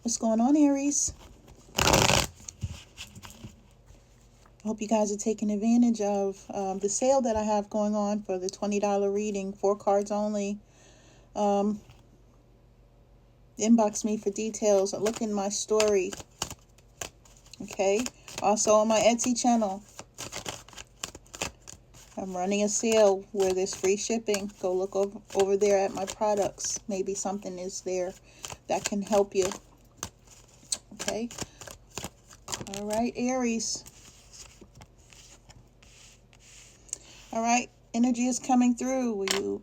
What's going on, Aries? I hope you guys are taking advantage of the sale that I have going on for the $20 reading, 4 cards only. Inbox me for details. Look in my story. Okay. Also on my Etsy channel, I'm running a sale where there's free shipping. Go look over there at my products. Maybe something is there that can help you. Okay. All right, Aries. All right. Energy is coming through. You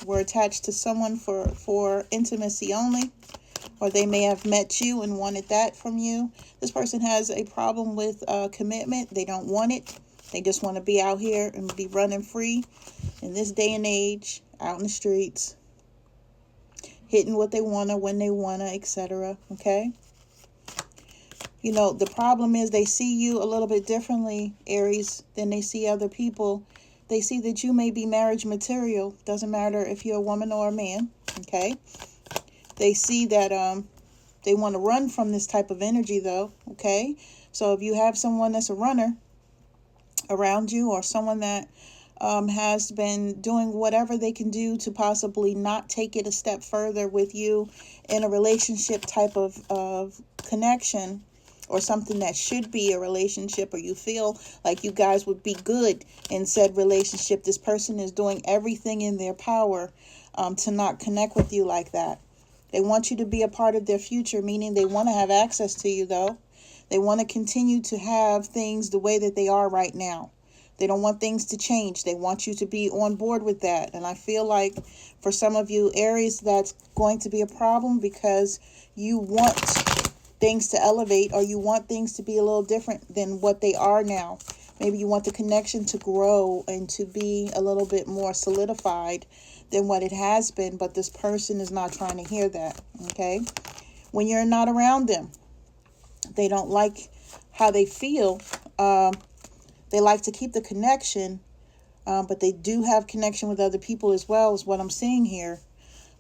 were attached to someone for intimacy only, or they may have met you and wanted that from you. This person has a problem with commitment. They don't want it. They just want to be out here and be running free in this day and age, out in the streets, hitting what they want to, when they want to, etc. Okay? You know, the problem is they see you a little bit differently, Aries, than they see other people. They see that you may be marriage material. Doesn't matter if you're a woman or a man. Okay? They see that they want to run from this type of energy, though. Okay? So if you have someone that's a runner around you, or someone that has been doing whatever they can do to possibly not take it a step further with you in a relationship type of connection, or something that should be a relationship, or you feel like you guys would be good in said relationship, this person is doing everything in their power to not connect with you like that. They want you to be a part of their future, meaning they want to have access to you, though. They want to continue to have things the way that they are right now. They don't want things to change. They want you to be on board with that. And I feel like for some of you, Aries, that's going to be a problem, because you want things to elevate, or you want things to be a little different than what they are now. Maybe you want the connection to grow and to be a little bit more solidified than what it has been, but this person is not trying to hear that. Okay? When you're not around them, they don't like how they feel. They like to keep the connection, but they do have connection with other people as well, is what I'm seeing here.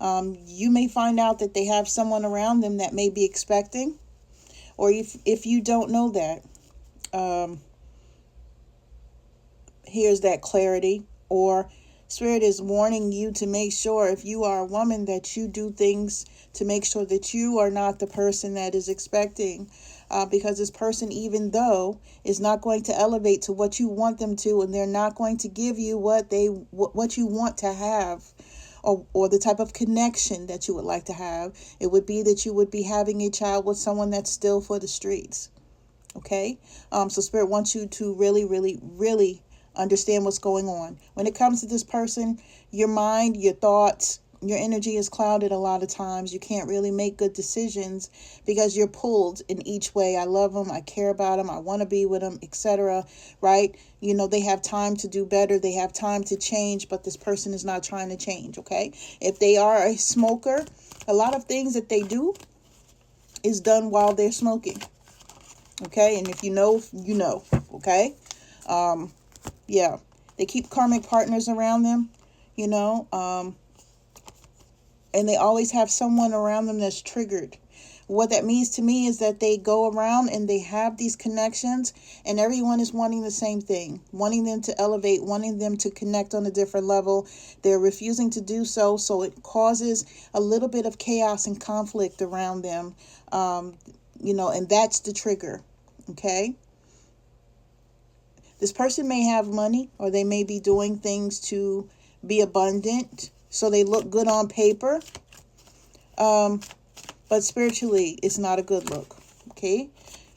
You may find out that they have someone around them that may be expecting, or if you don't know that, here's that clarity, or Spirit is warning you to make sure, if you are a woman, that you do things to make sure that you are not the person that is expecting. Because this person, even though, is not going to elevate to what you want them to, and they're not going to give you what you want to have, or the type of connection that you would like to have. It would be that you would be having a child with someone that's still for the streets. Okay? So Spirit wants you to really, really, really understand what's going on. When it comes to this person, your mind, your thoughts, your energy is clouded a lot of times. You can't really make good decisions because you're pulled in each way. I love them. I care about them. I want to be with them, etc. Right? You know, they have time to do better. They have time to change, but this person is not trying to change. Okay? If they are a smoker, a lot of things that they do is done while they're smoking. Okay? And if you know, you know. Okay? Yeah. They keep karmic partners around them, you know, and they always have someone around them that's triggered. What that means to me is that they go around and they have these connections, and everyone is wanting the same thing, wanting them to elevate, wanting them to connect on a different level. They're refusing to do so, so it causes a little bit of chaos and conflict around them, you know, and that's the trigger. Okay? This person may have money, or they may be doing things to be abundant, so they look good on paper. But spiritually, it's not a good look. Okay?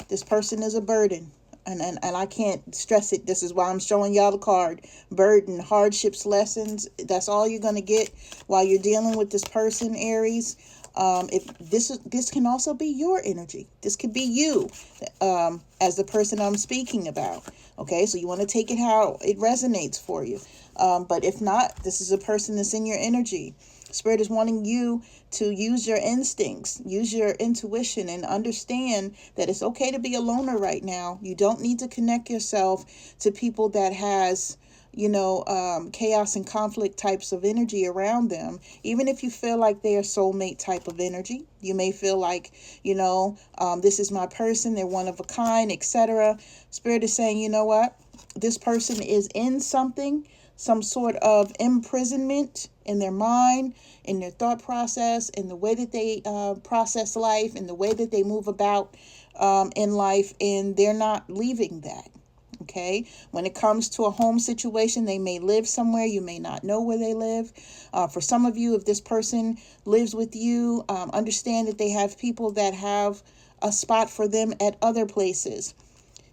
This person is a burden. And I can't stress it. This is why I'm showing y'all the card. Burden, hardships, lessons. That's all you're going to get while you're dealing with this person, Aries. If this can also be your energy. This could be you as the person I'm speaking about. Okay, so you want to take it how it resonates for you. But if not, this is a person that's in your energy. Spirit is wanting you to use your instincts, use your intuition, and understand that it's okay to be a loner right now. You don't need to connect yourself to people that has chaos and conflict types of energy around them. Even if you feel like they're soulmate type of energy, you may feel like, this is my person, they're one of a kind, etc. Spirit is saying, you know what? This person is in something, some sort of imprisonment in their mind, in their thought process, in the way that they process life, in the way that they move about in life, and they're not leaving that. Okay, when it comes to a home situation, they may live somewhere. You may not know where they live. For some of you, if this person lives with you, understand that they have people that have a spot for them at other places.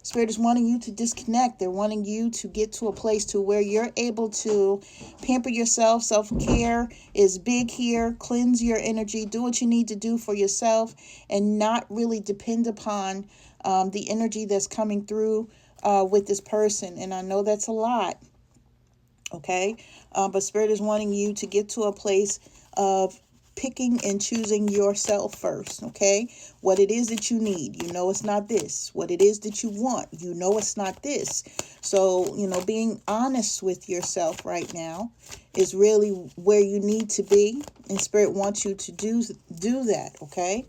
Spirit is wanting you to disconnect. They're wanting you to get to a place to where you're able to pamper yourself. Self-care is big here. Cleanse your energy. Do what you need to do for yourself and not really depend upon the energy that's coming through with this person. And I know that's a lot. Okay. But Spirit is wanting you to get to a place of picking and choosing yourself first. Okay. What it is that you need, it's not this. What it is that you want, it's not this. So, being honest with yourself right now is really where you need to be. And Spirit wants you to do that. Okay.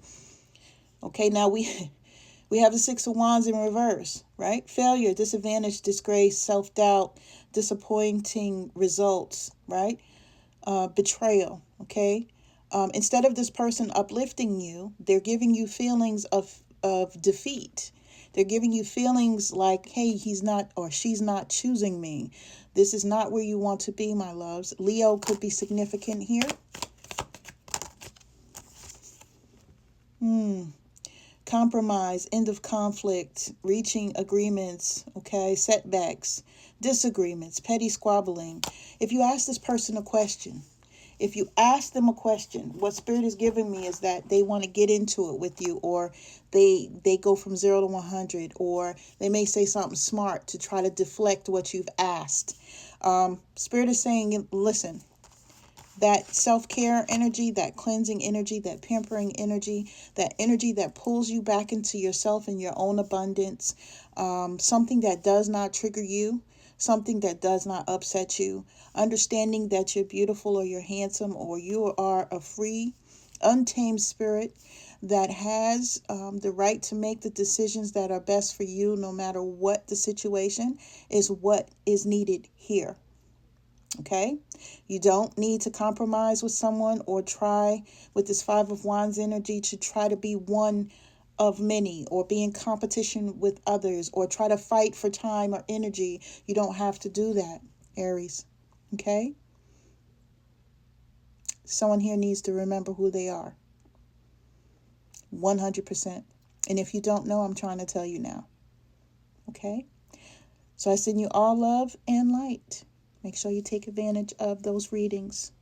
Okay. Now we have the Six of Wands in reverse, right? Failure, disadvantage, disgrace, self-doubt, disappointing results, right? Betrayal, okay? Instead of this person uplifting you, they're giving you feelings of defeat. They're giving you feelings like, hey, he's not or she's not choosing me. This is not where you want to be, my loves. Leo could be significant here. Compromise, end of conflict, reaching agreements, okay, setbacks, disagreements, petty squabbling. If you ask this person a question, what Spirit is giving me is that they want to get into it with you, or they go from 0 to 100, or they may say something smart to try to deflect what you've asked. Spirit is saying, listen, that self-care energy, that cleansing energy, that pampering energy, that energy that pulls you back into yourself and your own abundance, something that does not trigger you, something that does not upset you, understanding that you're beautiful or you're handsome or you are a free, untamed spirit that has the right to make the decisions that are best for you no matter what the situation is, what is needed here. Okay, you don't need to compromise with someone or try with this Five of Wands energy to try to be one of many or be in competition with others or try to fight for time or energy. You don't have to do that, Aries. Okay, someone here needs to remember who they are 100%. And if you don't know, I'm trying to tell you now. Okay, so I send you all love and light. Make sure you take advantage of those readings.